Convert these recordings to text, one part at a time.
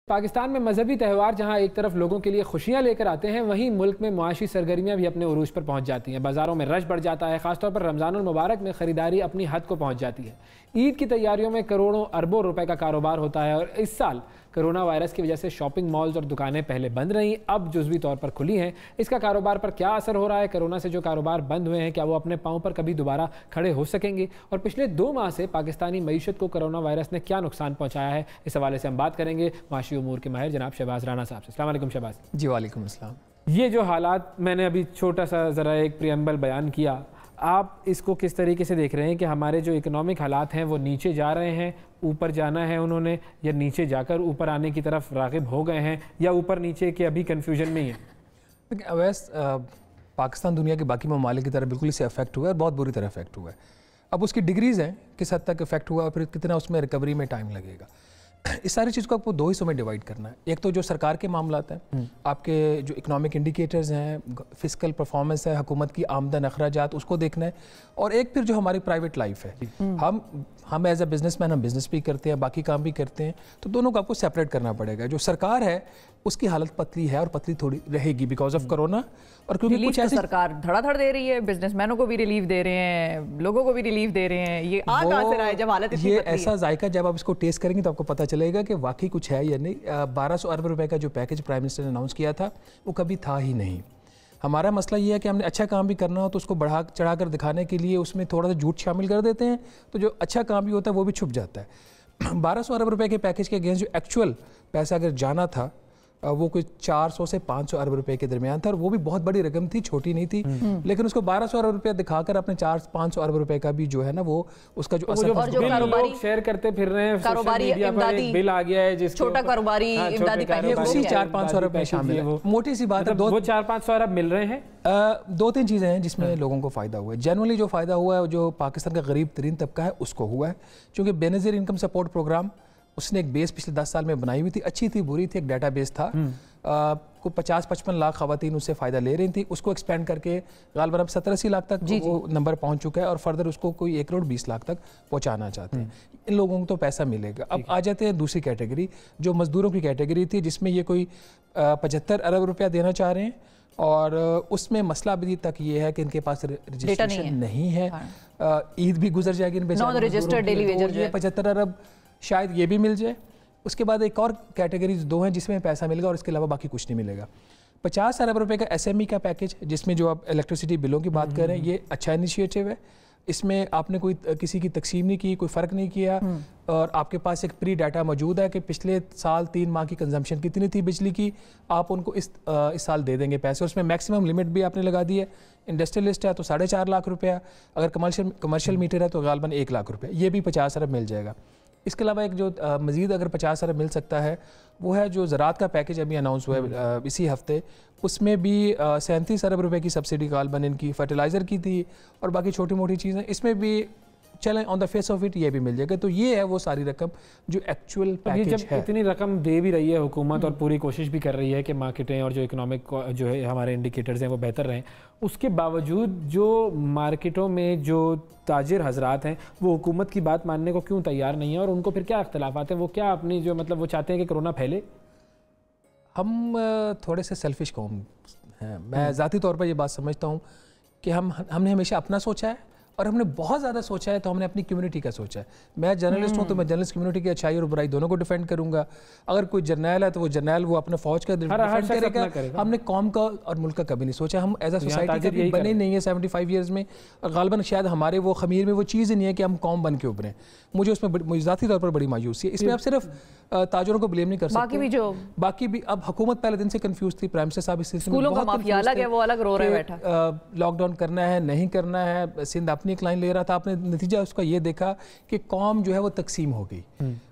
پاکستان میں مذہبی تہوار جہاں ایک طرف لوگوں کے لیے خوشیاں لے کر آتے ہیں، وہیں ملک میں معاشی سرگرمیاں بھی اپنے عروج پر پہنچ جاتی ہیں۔ بازاروں میں رش بڑھ جاتا ہے، خاص طور پر رمضان المبارک میں خریداری اپنی حد کو پہنچ جاتی ہے۔ عید کی تیاریوں میں کروڑوں اربوں روپے کا کاروبار ہوتا ہے، اور اس سال کرونا وائرس کی وجہ سے شاپنگ مالز اور دکانیں پہلے بند رہیں، اب جزوی طور پر کھلی ہیں۔ اس کا کاروبار پر کیا اثر ہو رہا ہے؟ کرونا سے جو کاروبار بند ہوئے ہیں، کیا وہ اپنے پاؤں پر کبھی دوبارہ کھڑے ہو سکیں گے؟ اور پچھلے 2 ماہ سے پاکستانی معیشت کو کرونا وائرس نے کیا نقصان پہنچایا ہے؟ اس حوالے سے ہم بات کریں گے معاشی امور کے ماہر جناب شہباز رانا صاحب سے۔ السلام علیکم شہباز جی۔ وعلیکم السلام۔ یہ جو حالات میں نے ابھی چھوٹا سا ذرا ایک پریمبل بیان کیا، آپ اس کو کس طریقے سے دیکھ رہے ہیں کہ ہمارے جو اکنامک حالات ہیں وہ نیچے جا رہے ہیں، اوپر جانا ہے انہوں نے، یا نیچے جا کر اوپر آنے کی طرف راغب ہو گئے ہیں، یا اوپر نیچے کے ابھی کنفیوژن میں ہی ہیں؟ لیکن اویس، پاکستان دنیا کے باقی ممالک کی طرح بالکل اس سے افیکٹ ہوا ہے، اور بہت بری طرح افیکٹ ہوا ہے۔ اب اس کی ڈگریز ہیں کس حد تک افیکٹ ہوا، اور پھر کتنا اس میں ریکوری میں ٹائم لگے گا۔ اس ساری چیز کو آپ کو 2 حصوں میں ڈیوائڈ کرنا ہے۔ ایک تو جو سرکار کے معاملات ہیں، آپ کے جو اکنامک انڈیکیٹرز ہیں، فسکل پرفارمنس ہے، حکومت کی آمدن اخراجات، اس کو دیکھنا ہے۔ اور ایک پھر جو ہماری پرائیویٹ لائف ہے، ہم ایز اے بزنس مین ہم بزنس بھی کرتے ہیں، باقی کام بھی کرتے ہیں، تو دونوں کو آپ کو سیپریٹ کرنا پڑے گا۔ جو سرکار ہے اس کی حالت پتلی ہے، اور پتلی تھوڑی رہے گی بیکاز آف کرونا۔ اور کیونکہ کچھ ایسی سرکار دھڑا دھڑ دے رہی ہے، بزنس مینوں کو بھی ریلیف دے رہے ہیں، لوگوں کو بھی ریلیف دے رہے ہیں، یہ کہاں سے رہا ہے جب حالت اتنی یہ ایسا ذائقہ جب آپ اس کو ٹیسٹ کریں گے تو آپ کو پتہ چلے گا کہ واقعی کچھ ہے یا نہیں۔ 1200 ارب روپے کا جو پیکج پرائم منسٹر نے اناؤنس کیا تھا وہ کبھی تھا ہی نہیں۔ ہمارا مسئلہ یہ ہے کہ ہم نے اچھا کام بھی کرنا ہو تو اس کو بڑھا چڑھا کر دکھانے کے لیے اس میں تھوڑا سا جھوٹ شامل کر دیتے ہیں، تو جو اچھا کام بھی ہوتا ہے وہ بھی چھپ جاتا ہے۔ 1200 ارب روپے کے پیکج کے اگینسٹ جو ایکچوئل پیسہ اگر جانا تھا وہ کوئی 400 سے 500 ارب روپے کے درمیان تھا، اور وہ بھی بہت بڑی رقم تھی، چھوٹی نہیں تھی، لیکن اس کو 1200 ارب روپے دکھا کر اپنے 400-500 ارب روپے کا بھی جو ہے نا وہ اس کا جو اثر لوگ شیئر کرتے پھر رہے ہیں، کاروباری امدادی بل آ گیا ہے جس چھوٹا کاروباری امدادی پیکج، اسی 400-500 روپے شامل ہے۔ موٹی سی بات ہے، وہ 400-500 ارب مل رہے ہیں۔ 2-3 چیزیں ہیں جس میں لوگوں کو فائدہ ہوا ہے۔ جنرلی جو فائدہ ہوا ہے جو پاکستان کا غریب ترین طبقہ ہے اس کو ہوا ہے، چونکہ بے نظیر انکم سپورٹ پروگرام اس نے ایک بیس پچھلے 10 سال میں بنائی ہوئی تھی، اچھی تھی بری تھی، ایک ڈیٹا بیس تھا، کو 50-55 لاکھ خواتین اس سے فائدہ لے رہی تھیں، اس کو ایکسپینڈ کر کے غالباً اب 70-80 لاکھ تک وہ نمبر پہنچ چکا ہے، اور فردر اس کو کوئی 1 کروڑ 20 لاکھ تک پہنچانا چاہتے ہیں۔ ان لوگوں کو تو پیسہ ملے گا۔ اب آ جاتے ہیں دوسری کیٹیگری جو مزدوروں کی کیٹیگری تھی، جس میں یہ کوئی 75 ارب روپیہ دینا چاہ رہے ہیں، اور اس میں مسئلہ ابھی تک یہ ہے کہ ان کے پاس رجسٹریشن نہیں ہے۔ عید بھی گزر جائے گی، ان بیچارے 75 ارب شاید یہ بھی مل جائے۔ اس کے بعد ایک اور کیٹیگریز 2 ہیں جس میں پیسہ ملے گا، اور اس کے علاوہ باقی کچھ نہیں ملے گا۔ 50 ارب روپے کا ایس ایم ای کا پیکج، جس میں جو آپ الیکٹریسٹی بلوں کی بات کر رہے ہیں، یہ اچھا انیشیٹو ہے۔ اس میں آپ نے کوئی کسی کی تقسیم نہیں کی، کوئی فرق نہیں کیا، اور آپ کے پاس ایک پری ڈیٹا موجود ہے کہ پچھلے سال 3 ماہ کی کنزمپشن کتنی تھی بجلی کی، آپ ان کو اس سال دے دیں گے پیسے۔ اس میں میکسیمم لمٹ بھی آپ نے لگا دی ہے۔ انڈسٹریلسٹ ہے تو 4.5 لاکھ روپیہ، اگر کمرشل میٹر ہے تو غالباً 1 لاکھ روپیہ، یہ بھی 50 ارب مل جائے گا۔ اس کے علاوہ ایک جو مزید اگر 50 ارب مل سکتا ہے وہ ہے جو زراعت کا پیکج ابھی اناؤنس ہوا ہے اسی ہفتے، اس میں بھی 37 ارب روپے کی سبسڈی غالباً ان کی فرٹیلائزر کی تھی، اور باقی چھوٹی موٹی چیزیں اس میں بھی چلیں آن دا فیس آف اٹ یہ بھی مل جائے گا۔ تو یہ ہے وہ ساری رقم جو ایکچوئل پیکج ہے۔ جب اتنی رقم دے بھی رہی ہے حکومت اور پوری کوشش بھی کر رہی ہے کہ مارکیٹیں اور جو اکنامک جو ہے ہمارے انڈیکیٹرز ہیں وہ بہتر رہیں، اس کے باوجود جو مارکیٹوں میں جو تاجر حضرات ہیں وہ حکومت کی بات ماننے کو کیوں تیار نہیں ہیں، اور ان کو پھر کیا اختلافات ہیں؟ وہ کیا اپنی جو مطلب وہ چاہتے ہیں کہ کرونا پھیلے؟ ہم تھوڑے سے سیلفش قوم ہیں۔ میں ذاتی طور پر یہ بات سمجھتا ہوں کہ ہم نے ہمیشہ اپنا سوچا ہے، اور ہم نے بہت زیادہ سوچا ہے تو ہم نے اپنی کمیونٹی کا سوچا ہے۔ میں جرنلسٹ ہوں تو میں جرنلسٹ کمیونٹی کی اچھائی اور برائی دونوں کو ڈیفینڈ کروں گا۔ اگر کوئی جرنیل ہے تو وہ جرنیل وہ اپنے فوج کا ڈیفینڈ کرے گا۔ ہم نے قوم کا اور ملک کا کبھی نہیں سوچا، ہم ایز اے سوسائٹی کبھی بنے نہیں ہیں 75 ایئرز میں، اور غالباً شاید ہمارے وہ خمیر میں وہ چیز نہیں ہے کہ ہم قوم بن کے ابھریں۔ مجھے اس میں ذاتی طور پر بڑی مایوسی ہے۔ اس میں آپ صرف تاجروں کو بلیم نہیں کر سکتے، باقی بھی اب حکومت پہلے دن سے کنفیوز تھی، پرائم منسٹر صاحب اس سلسلے میں بہت کنفیوز تھے، وہ الگ رو رہے بیٹھا لاک ڈاؤن کرنا ہے نہیں کرنا ہے۔ سندھ اپنی ایک لائن لے رہا تھا، آپ نے نتیجہ اس کا یہ دیکھا کہ قوم جو ہے وہ تقسیم ہو گئی،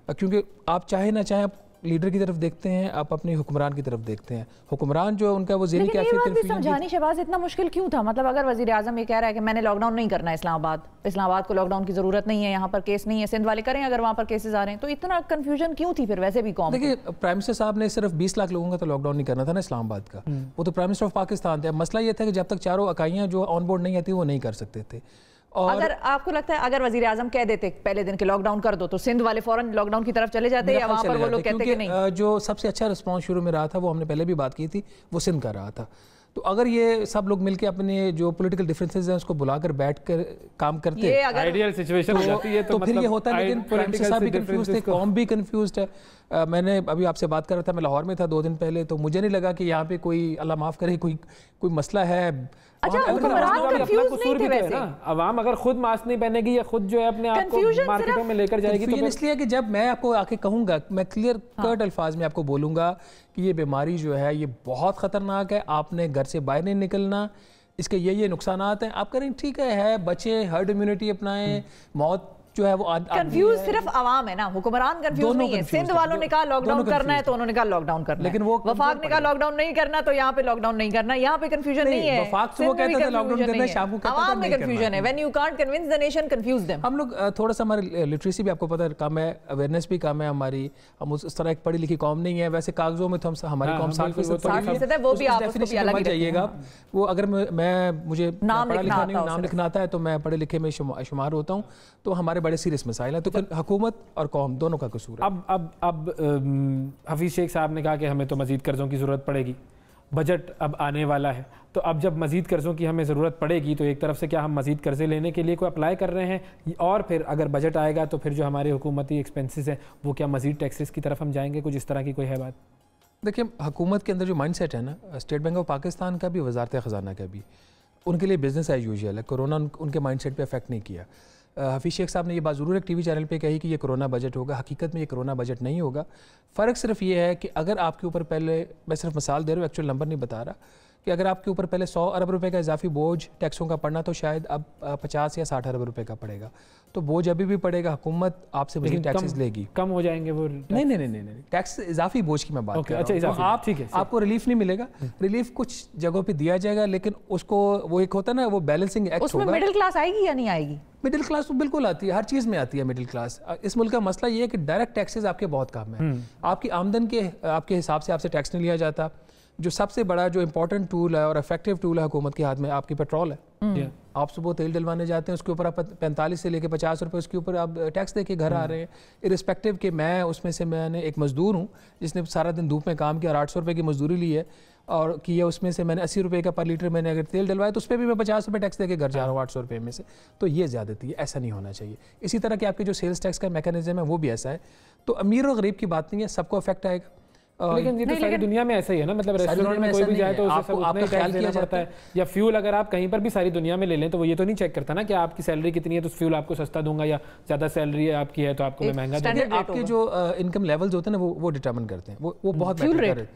کیونکہ آپ چاہے نہ چاہیں آپ لیڈر کی طرف دیکھتے ہیں، آپ اپنے حکمران کی طرف دیکھتے ہیں، حکمران جو ان کا وہ ذہنی کیفیت کنفیوژن سمجھانی شہباز اتنا مشکل کیوں تھا؟ مطلب اگر وزیر اعظم یہ کہہ رہا ہے کہ میں نے لاک ڈاؤن نہیں کرنا اسلام آباد کو لاک ڈاؤن کی ضرورت نہیں ہے، یہاں پر کیس نہیں ہے، سندھ والے کریں اگر وہاں پر کیسز آ رہے ہیں، تو اتنا کنفیوژن کیوں تھی پھر ویسے بھی قوم؟ دیکھیے پرائم منسٹر صاحب نے صرف 20 لاکھ لوگوں کا تو لاک ڈاؤن نہیں کرنا تھا نا اسلام آباد کا، وہ تو پرائم منسٹر آف پاکستان تھے۔ مسئلہ یہ تھا کہ جب تک چاروں اکائیاں جو آن بورڈ نہیں آتی وہ نہیں کر سکتے تھے، اگر آپ کو لگتا ہے اگر وزیر اعظم کہہ دیتے پہلے دن کے لاک ڈاؤن کر دو تو سندھ والے فوراً لاک ڈاؤن کی طرف چلے جاتے یا وہاں پر وہ لوگ کہتے کہ نہیں؟ جو سب سے اچھا رسپانس شروع میں رہا تھا وہ ہم نے پہلے بھی بات کی تھی، وہ سندھ کا رہا تھا. تو اگر یہ سب لوگ مل کے اپنے جو پولیٹیکل ڈفرینسز ہیں اس کو بلا کر بیٹھ کر کام کرتے آئیڈیل سچویشن ہو جاتی ہے تو پھر یہ ہوتا ہے. لیکن پرائم منسٹر صاحب بھی کنفیوز تھے، قوم بھی کنفیوزڈ ہے. میں نے ابھی آپ سے بات کر رہا تھا، میں لاہور میں تھا 2 دن پہلے، تو مجھے نہیں لگا کہ یہاں پہ کوئی اللہ معاف کرے کوئی مسئلہ ہے. اچھا حکمران کنفیوز نہیں تھے ویسے. عوام اگر خود ماسک نہیں پہنے گی یا خود جو ہے اپنے آپ کو مارکیٹوں میں لے کر جائے گی تو اس لیے کہ جب میں آپ کو آ کے کہوں گا، میں کلیئر کٹ الفاظ میں آپ کو بولوں گا کہ یہ بیماری جو ہے یہ بہت خطرناک ہے، آپ نے گھر سے باہر نہیں نکلنا، اس کے یہ نقصانات ہیں. آپ کریں ٹھیک ہے بچیں، ہرڈ امیونٹی اپنائیں، موت جو ہے وہ کنفیوز صرف عوام ہے نا، حکمران کنفیوز نہیں ہے. سندھ والوں نے کہا لاک ڈاؤن کرنا ہے تو انہوں نے کہا لاک ڈاؤن کرنا ہے، لیکن وفاق نے کہا لاک ڈاؤن نہیں کرنا تو یہاں پہ لاک ڈاؤن نہیں کرنا. یہاں پہ کنفیوژن نہیں ہے. وفاق سے وہ کہتا تھا لاک ڈاؤن کرنا ہے، شام کو کہتا تھا عوام میں کنفیوژن ہے. when you can't convince the nation, confuse them. ہم لوگ تھوڑا سا ہماری لٹریسی بھی آپ کو پتہ کم ہے، اویئرنیس بھی کم ہے ہماری. ہم اس طرح ایک پڑھی لکھی قوم نہیں ہے. ویسے کاغذوں میں تو ہماری قوم 60% ہے، وہ بھی آپ اس کو بھی الگ چاہیے گا. وہ اگر مجھے نام لکھنا آتا ہے تو میں پڑھے لکھے میں شمار ہوتا ہوں، تو ہمارے بڑے سیریس مسائل ہیں. تو حکومت اور قوم دونوں کا قصور ہے. اب حفیظ شیخ صاحب نے کہا کہ ہمیں تو مزید قرضوں کی ضرورت پڑے گی، بجٹ اب آنے والا ہے، تو اب جب مزید قرضوں کی ہمیں ضرورت پڑے گی تو ایک طرف سے کیا ہم مزید قرضے لینے کے لیے کوئی اپلائی کر رہے ہیں، اور پھر اگر بجٹ آئے گا تو پھر جو ہمارے حکومتی ایکسپینسز ہیں وہ کیا مزید ٹیکسز کی طرف ہم جائیں گے؟ کچھ اس طرح کی کوئی ہے بات؟ دیکھیں حکومت کے اندر جو مائنڈ سیٹ ہے نا، اسٹیٹ بینک آف پاکستان کا بھی، وزارت خزانہ کا بھی، ان کے لیے بزنس ایز یوزول ہے. کورونا ان کے مائنڈ سیٹ پہ افیکٹ نہیں کیا. حفیظ شیخ صاحب نے یہ بات ضرور ایک ٹی وی چینل پہ کہی کہ یہ کرونا بجٹ ہوگا. حقیقت میں یہ کرونا بجٹ نہیں ہوگا. فرق صرف یہ ہے کہ اگر آپ کے اوپر پہلے، میں صرف مثال دے رہا ہوں، ایکچوئل نمبر نہیں بتا رہا، کہ اگر آپ کے اوپر پہلے 100 ارب روپے کا اضافی بوجھ ٹیکسوں کا پڑنا تو شاید اب 50 یا 60 ارب روپے کا پڑے گا. تو بوجھ ابھی بھی پڑے گا، حکومت آپ سے مزید ٹیکسز لے گی. کم ہو جائیں گے وہ؟ نہیں، ٹیکس اضافی بوجھ کی میں بات کر رہا ہوں. آپ کو ریلیف نہیں ملے گا. ریلیف کچھ جگہوں پہ دیا جائے گا، لیکن اس کو وہ ایک ہوتا ہے نا، وہ بیلنسنگ ایکٹ ہوگا. اس میں مڈل کلاس آئے گی یا نہیں آئے گی؟ مڈل کلاس تو بالکل آتی ہے، ہر چیز میں آتی ہے مڈل کلاس. اس ملک کا مسئلہ یہ ہے کہ ڈائریکٹ ٹیکسز آپ کے بہت کم ہیں. آپ کی آمدن کے آپ کے حساب سے آپ سے ٹیکس نہیں لیا جاتا. جو سب سے بڑا جو امپورٹنٹ ٹول ہے اور افیکٹو ٹول ہے حکومت کے ہاتھ میں، آپ کی پیٹرول ہے. آپ صبح تیل ڈلوانے جاتے ہیں، اس کے اوپر آپ 45 سے لے کے 50 روپے اس کے اوپر آپ ٹیکس دے کے گھر آ رہے ہیں. ارسپیکٹو کہ میں اس میں سے، میں نے ایک مزدور ہوں جس نے سارا دن دھوپ میں کام کیا اور 800 روپے کی مزدوری لی ہے اور کیا، اس میں سے میں نے 80 روپے کا پر لیٹر میں نے اگر تیل ڈلوایا تو اس پہ بھی میں 50 روپے ٹیکس دے کے گھر جا رہا ہوں 800 روپے میں سے. تو یہ زیادتی ہے، ایسا نہیں ہونا چاہیے. اسی طرح کہ آپ کے جو سیلز ٹیکس کا میکانزم ہے وہ بھی ایسا ہے. تو امیر اور غریب کی بات نہیں ہے، سب کو افیکٹ آئے گا. لیکن یہ تو ساری دنیا میں ایسا ہی ہے نا، مطلب ریسٹورینٹ میں کوئی بھی جائے تو اسے اتنا ہی ٹیکس دینا پڑتا ہے. یا فیول اگر آپ کہیں پر بھی ساری دنیا میں لے لیں تو وہ یہ تو نہیں چیک کرتا نا کہ آپ کی سیلری کتنی ہے تو فیول آپ کو سستا دوں گا، یا زیادہ سیلری آپ کی ہے تو آپ کو میں مہنگا دوں گا. آپ کے جو انکم لیولز ہوتے ہیں نا وہ ڈٹرمن کرتے ہیں. وہ بہت میٹر کرتے ہیں.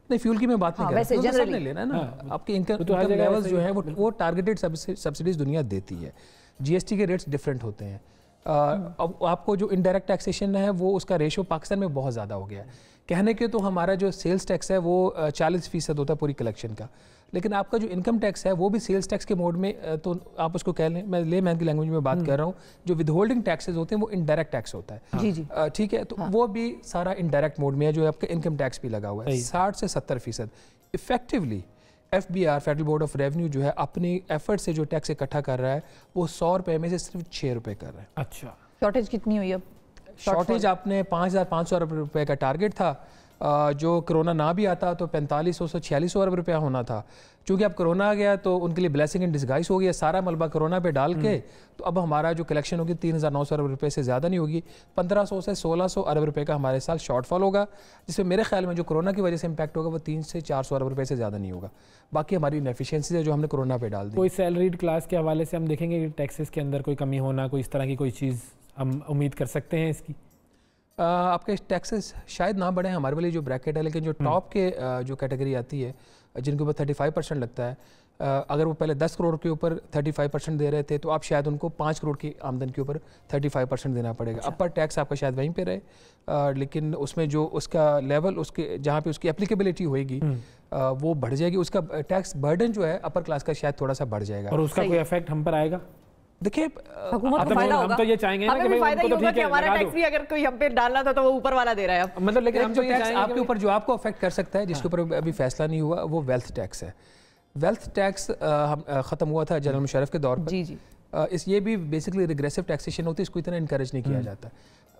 نہیں، فیول کی میں بات نہیں کر رہا، فیول سب نے لینا ہے نا. آپ کے انکم لیولز جو ہیں وہ ٹارگیٹڈ سبسڈیز دنیا دیتی ہے. جی ایس ٹی کے ریٹس ڈفرینٹ ہوتے ہیں. اب آپ کو جو انڈائریکٹ ٹیکسیشن ہے وہ اس کا ریشو پاکستان میں بہت زیادہ ہو گیا ہے. کہنے کے تو ہمارا جو سیلز ٹیکس ہے وہ 40% ہوتا ہے پوری کلیکشن کا، لیکن آپ کا جو انکم ٹیکس ہے وہ بھی سیلز ٹیکس کے موڈ میں، تو آپ اس کو کہہ لیں، میں لے مین کی لینگویج میں بات کر رہا ہوں، جو ود ہولڈنگ ٹیکسز ہوتے ہیں وہ انڈائریکٹ ٹیکس ہوتا ہے. جی ٹھیک ہے. تو وہ بھی سارا انڈائریکٹ موڈ میں ہے، جو آپ کا انکم ٹیکس بھی لگا ہوا ہے. 60 سے 70% effectively FBR federal board of revenue جو ہے اپنی ایفرٹ سے جو ٹیکس اکٹھا کر رہا ہے وہ 100 روپے میں سے صرف 6 روپے کر رہا ہے. اچھا، شارٹیج کتنی ہوئی؟ اب شارٹیج آپ نے 5500 ارب روپے کا ٹارگیٹ تھا، جو کرونا نہ بھی آتا تو 4500 سے 4600 ارب روپیہ ہونا تھا. چونکہ اب کرونا آ گیا تو ان کے لیے بلیسنگ ان ڈسگائز ہو گیا، سارا ملبہ کرونا پہ ڈال کے. تو اب ہمارا جو کلیکشن ہوگی 3900 ارب روپے سے زیادہ نہیں ہوگی، 1500 سے 1600 ارب روپے کا ہمارے سال شارٹ فال ہوگا، جس میں میرے خیال میں جو کرونا کی وجہ سے امپیکٹ ہوگا وہ 300 سے 400 ارب روپے سے زیادہ نہیں ہوگا. باقی ہماری انیفیشینسیز ہے جو ہم نے کرونا پہ ڈال دی. کوئی سیلریڈ کلاس کے حوالے سے ہم دیکھیں گے کہ ٹیکسز کے اندر کوئی کمی ہونا، کوئی اس طرح کی کوئی چیز ہم امید کر سکتے ہیں اس کی؟ آپ کے ٹیکسز شاید نہ بڑھیں ہمارے والی جو بریکٹ ہے، لیکن جو ٹاپ کے جو کیٹیگری آتی ہے جن کے اوپر 35% لگتا ہے، اگر وہ پہلے 10 کروڑ کے اوپر 35% دے رہے تھے تو آپ شاید ان کو 5 کروڑ کی آمدن کے اوپر 35% دینا پڑے گا. اپر ٹیکس آپ کا شاید وہیں پہ رہے، لیکن اس میں جو اس کا لیول، اس کے جہاں پہ اس کی اپلیکیبلٹی ہوئے گی وہ بڑھ جائے گی. اس کا ٹیکس برڈن جو ہے اپر کلاس کا شاید تھوڑا سا بڑھ جائے گا. اور اس کا کوئی افیکٹ ہم پر آئے گا؟ دیکھیں حکومت کو فائدہ ہوگا. ہم تو یہ چاہیں گے نا کہ فائدہ یہ ہوگا کہ ہمارا ٹیکس بھی اگر کوئی ہم پہ ڈالنا تھا تو وہ اوپر والا دے رہا ہے. مطلب لیکن ہم جو ٹیکس آپ کے اوپر جو آپ کو افیکٹ کر سکتا ہے، جس کے اوپر ابھی فیصلہ نہیں ہوا، وہ ویلتھ ٹیکس ہے. ویلتھ ٹیکس ختم ہوا تھا جنرل مشرف کے دور پر. جی جی. یہ بھی بیسکلی ریگریسو ٹیکسیشن ہوتی ہے, اس کو اتنا انکریج نہیں کیا جاتا.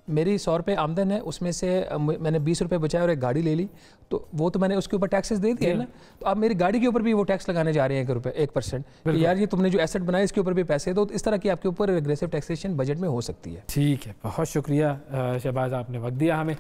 میری 100 روپے آمدن ہے, اس میں سے میں نے 20 روپے بچائے اور ایک گاڑی لے لی, تو وہ تو میں نے اس کے اوپر ٹیکسز دے دیے نا. تو آپ میری گاڑی کے اوپر بھی وہ ٹیکس لگانے جا رہے ہیں 1%, کہ یار یہ تم نے جو ایسٹ بنایا اس کے اوپر بھی پیسے دو. اس طرح کی آپ کے اوپر ریگریسو ٹیکسیشن بجٹ میں ہو سکتی ہے. ٹھیک ہے, بہت شکریہ شہباز, آپ نے وقت دیا ہمیں.